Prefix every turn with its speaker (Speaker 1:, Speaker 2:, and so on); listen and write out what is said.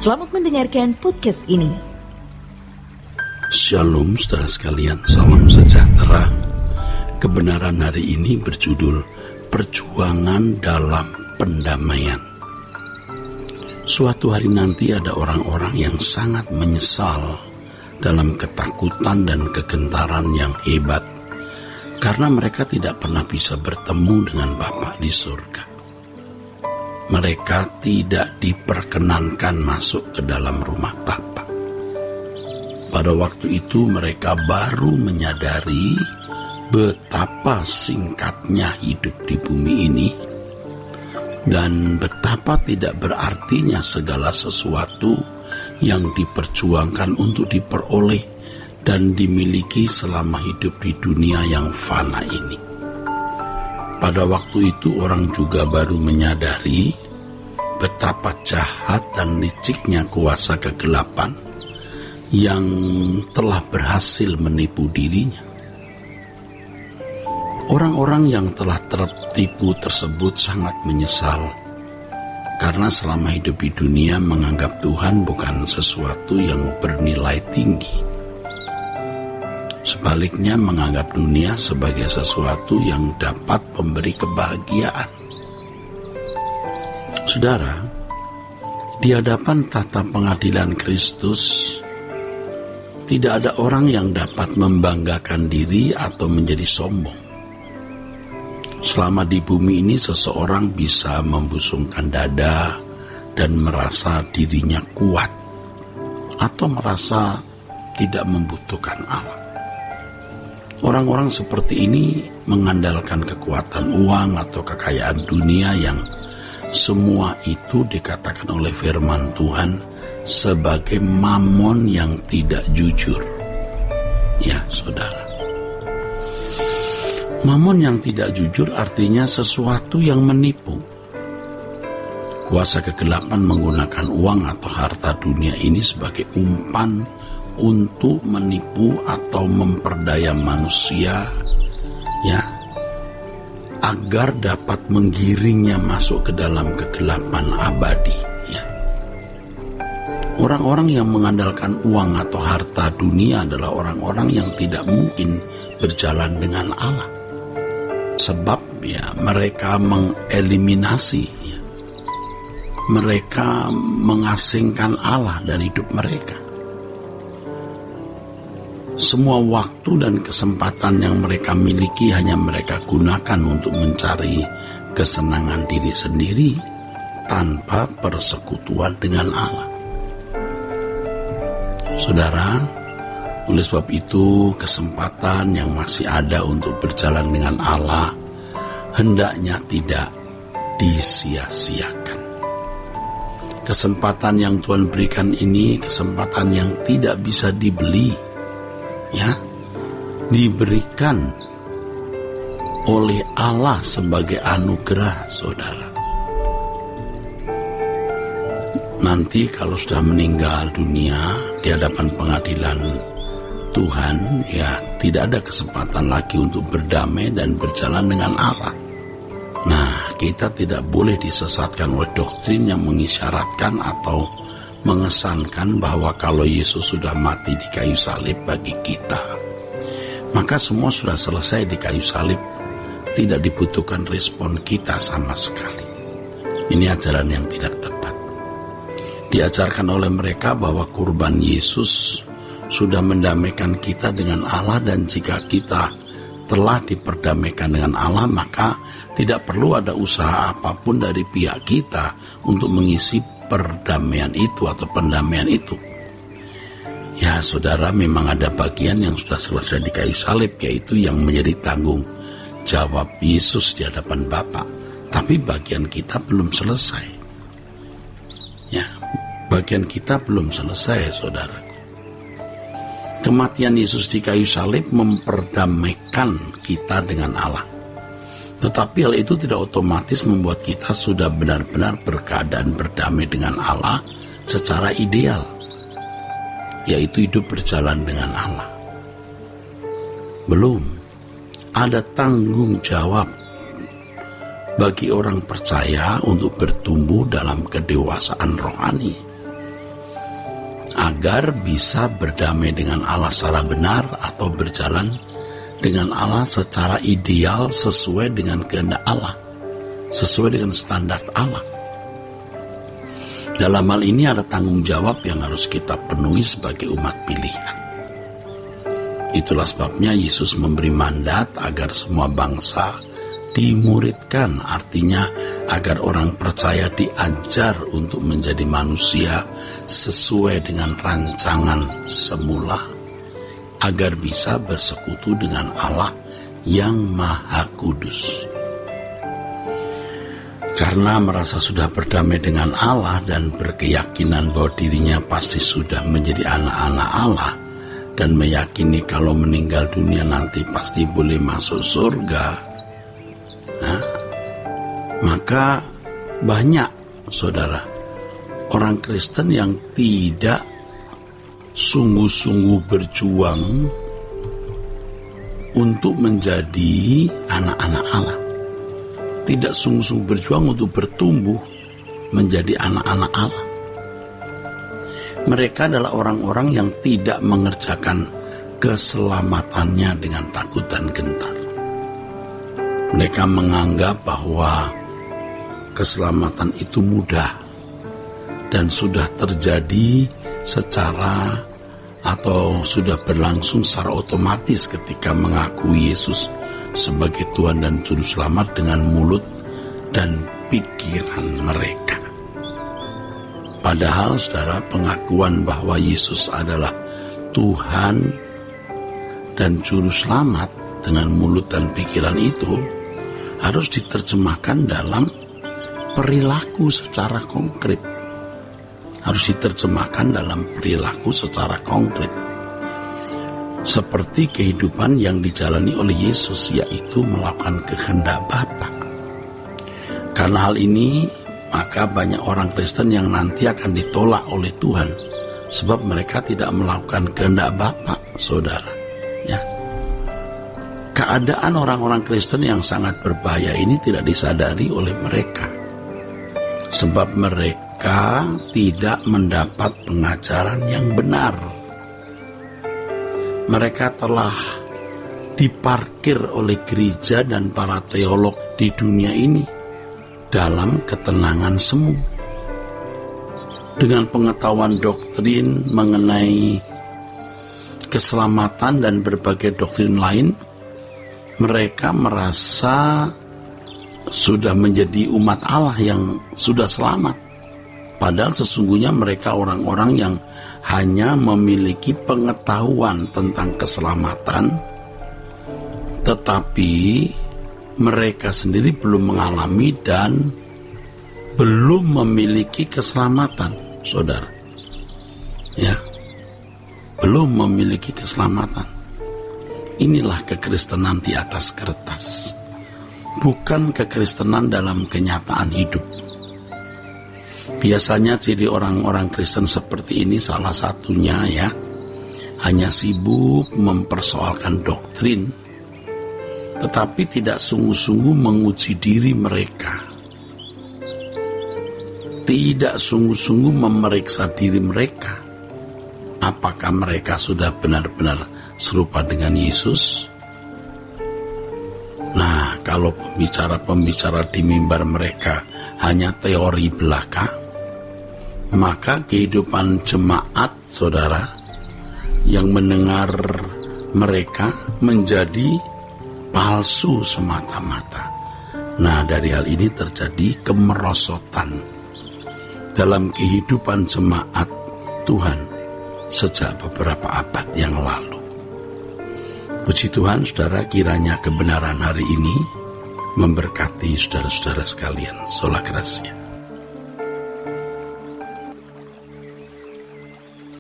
Speaker 1: Selamat mendengarkan podcast ini.
Speaker 2: Shalom saudara sekalian, salam sejahtera. Kebenaran hari ini berjudul Perjuangan dalam Pendamaian. Suatu hari nanti ada orang-orang yang sangat menyesal dalam ketakutan dan kegentaran yang hebat karena mereka tidak pernah bisa bertemu dengan Bapa di surga. Mereka tidak diperkenankan masuk ke dalam rumah Bapa. Pada waktu itu mereka baru menyadari betapa singkatnya hidup di bumi ini dan betapa tidak berartinya segala sesuatu yang diperjuangkan untuk diperoleh dan dimiliki selama hidup di dunia yang fana ini. Pada waktu itu orang juga baru menyadari betapa jahat dan liciknya kuasa kegelapan yang telah berhasil menipu dirinya. Orang-orang yang telah tertipu tersebut sangat menyesal karena selama hidup di dunia menganggap Tuhan bukan sesuatu yang bernilai tinggi. Sebaliknya menganggap dunia sebagai sesuatu yang dapat memberi kebahagiaan. Saudara, di hadapan tata pengadilan Kristus, tidak ada orang yang dapat membanggakan diri atau menjadi sombong. Selama di bumi ini seseorang bisa membusungkan dada dan merasa dirinya kuat atau merasa tidak membutuhkan Allah. Orang-orang seperti ini mengandalkan kekuatan uang atau kekayaan dunia yang semua itu dikatakan oleh firman Tuhan sebagai mamon yang tidak jujur. Ya, saudara. Mamon yang tidak jujur artinya sesuatu yang menipu. Kuasa kegelapan menggunakan uang atau harta dunia ini sebagai umpan untuk menipu atau memperdaya manusia, ya, agar dapat menggiringnya masuk ke dalam kegelapan abadi, ya. Orang-orang yang mengandalkan uang atau harta dunia adalah orang-orang yang tidak mungkin berjalan dengan Allah. Sebab ya mereka mengeliminasi, ya. Mereka mengasingkan Allah dari hidup mereka. Semua waktu dan kesempatan yang mereka miliki hanya mereka gunakan untuk mencari kesenangan diri sendiri tanpa persekutuan dengan Allah. Saudara, oleh sebab itu kesempatan yang masih ada untuk berjalan dengan Allah hendaknya tidak disia-siakan. Kesempatan yang Tuhan berikan ini kesempatan yang tidak bisa dibeli, ya, diberikan oleh Allah sebagai anugerah, saudara. Nanti kalau sudah meninggal dunia di hadapan pengadilan Tuhan, ya tidak ada kesempatan lagi untuk berdamai dan berjalan dengan Allah. Nah, kita tidak boleh disesatkan oleh doktrin yang mengisyaratkan atau mengesankan bahwa kalau Yesus sudah mati di kayu salib bagi kita, maka semua sudah selesai di kayu salib, tidak dibutuhkan respon kita sama sekali. Ini ajaran yang tidak tepat. Diajarkan oleh mereka bahwa kurban Yesus sudah mendamaikan kita dengan Allah, dan jika kita telah diperdamaikan dengan Allah, maka tidak perlu ada usaha apapun dari pihak kita untuk mengisi perdamaian itu atau pendamaian itu. Ya, saudara, memang ada bagian yang sudah selesai di kayu salib, yaitu yang menjadi tanggung jawab Yesus di hadapan Bapa. Tapi bagian kita belum selesai. Ya, bagian kita belum selesai, saudara. Kematian Yesus di kayu salib memperdamaikan kita dengan Allah. Tetapi hal itu tidak otomatis membuat kita sudah benar-benar berkeadaan berdamai dengan Allah secara ideal, yaitu hidup berjalan dengan Allah. Belum. Ada tanggung jawab bagi orang percaya untuk bertumbuh dalam kedewasaan rohani. agar bisa berdamai dengan Allah secara benar atau berjalan dengan Allah secara ideal sesuai dengan kehendak Allah, sesuai dengan standar Allah. Dalam hal ini ada tanggung jawab yang harus kita penuhi sebagai umat pilihan. Itulah sebabnya Yesus memberi mandat agar semua bangsa dimuridkan, artinya agar orang percaya diajar untuk menjadi manusia sesuai dengan rancangan semula, agar bisa bersekutu dengan Allah yang Maha Kudus. Karena merasa sudah berdamai dengan Allah dan berkeyakinan bahwa dirinya pasti sudah menjadi anak-anak Allah, dan meyakini kalau meninggal dunia nanti pasti boleh masuk surga, maka banyak, saudara, orang Kristen yang tidak sungguh-sungguh berjuang untuk menjadi anak-anak Allah, tidak sungguh-sungguh berjuang untuk bertumbuh menjadi anak-anak Allah. Mereka adalah orang-orang yang tidak mengerjakan keselamatannya dengan takut dan gentar. Mereka menganggap bahwa keselamatan itu mudah dan sudah terjadi secara atau sudah berlangsung secara otomatis ketika mengakui Yesus sebagai Tuhan dan Juru Selamat dengan mulut dan pikiran mereka. Padahal, saudara, pengakuan bahwa Yesus adalah Tuhan dan Juru Selamat dengan mulut dan pikiran itu harus diterjemahkan dalam perilaku secara konkret. Harus diterjemahkan dalam perilaku secara konkret. Seperti kehidupan yang dijalani oleh Yesus, yaitu melakukan kehendak Bapa. Karena hal ini, maka banyak orang Kristen yang nanti akan ditolak oleh Tuhan sebab mereka tidak melakukan kehendak Bapa, saudara. Ya. Keadaan orang-orang Kristen yang sangat berbahaya ini tidak disadari oleh mereka. Sebab mereka tidak mendapat pengajaran yang benar. Mereka telah diparkir oleh gereja dan para teolog di dunia ini dalam ketenangan semu. Dengan pengetahuan doktrin mengenai keselamatan dan berbagai doktrin lain, mereka merasa sudah menjadi umat Allah yang sudah selamat. Padahal sesungguhnya mereka orang-orang yang hanya memiliki pengetahuan tentang keselamatan, tetapi mereka sendiri belum mengalami dan belum memiliki keselamatan, saudara. Ya, belum memiliki keselamatan. Inilah kekristenan di atas kertas, bukan kekristenan dalam kenyataan hidup. Biasanya ciri orang-orang Kristen seperti ini salah satunya ya, hanya sibuk mempersoalkan doktrin, tetapi tidak sungguh-sungguh menguji diri mereka. Tidak sungguh-sungguh memeriksa diri mereka. Apakah mereka sudah benar-benar serupa dengan Yesus? Nah, kalau pembicara-pembicara di mimbar mereka hanya teori belaka, maka kehidupan jemaat, saudara, yang mendengar mereka menjadi palsu semata-mata. Nah, dari hal ini terjadi kemerosotan dalam kehidupan jemaat Tuhan sejak beberapa abad yang lalu. Puji Tuhan, saudara, kiranya kebenaran hari ini memberkati saudara-saudara sekalian. Sola Gracia.